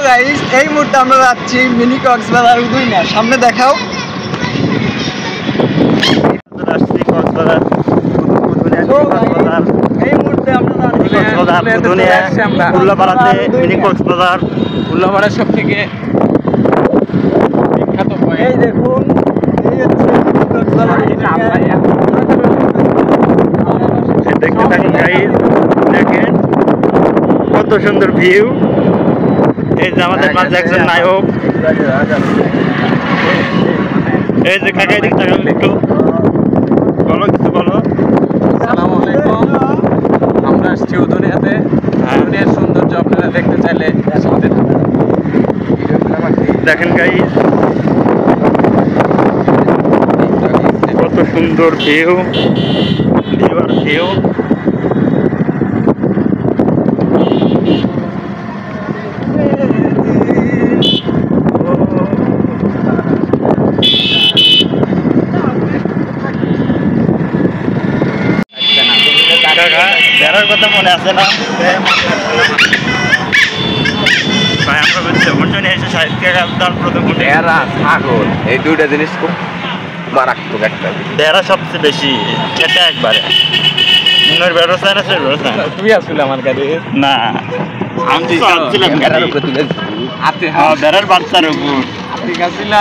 Guys, এই মুহূর্তে আমরা যাচ্ছি মিনি কক্সবাজার উদয়না। সামনে দেখাও। এই মুহূর্তে আমরা উল্লাপাড়ার সব থেকে বিখ্যাত এই দেখুন, এই হচ্ছে দেখতে থাকুন গাইস, দেখেন কত সুন্দর ভিউ। এই যে আমাদের মাঝে একজন নায়ক, এই যে কাকা দিক থাকুন, একটু বলো, কিছু বলো। আসসালামু আলাইকুম, আমরা আসছি উদয়নাতে। উদয়নার সৌন্দর্য আপনারা দেখতে চাইলে সাথে দেখেন গাইস কত সুন্দর ভিউ, আর ভিউ। বেড়ার কথা মনে আছে না ভাই? আমরা বলছি উঠোনে এসে এরা ছাগল, এই দুইটা জিনিস খুব মারাত্মক। একটা বেড়া সবচেয়ে বেশি এটা একবারে ব্যবস্থা না, সে ব্যবস্থা তুমি আসলে আমার গাড়ি না, আমি বেড়ার বাচ্চার উপর আপনি গেছিলেন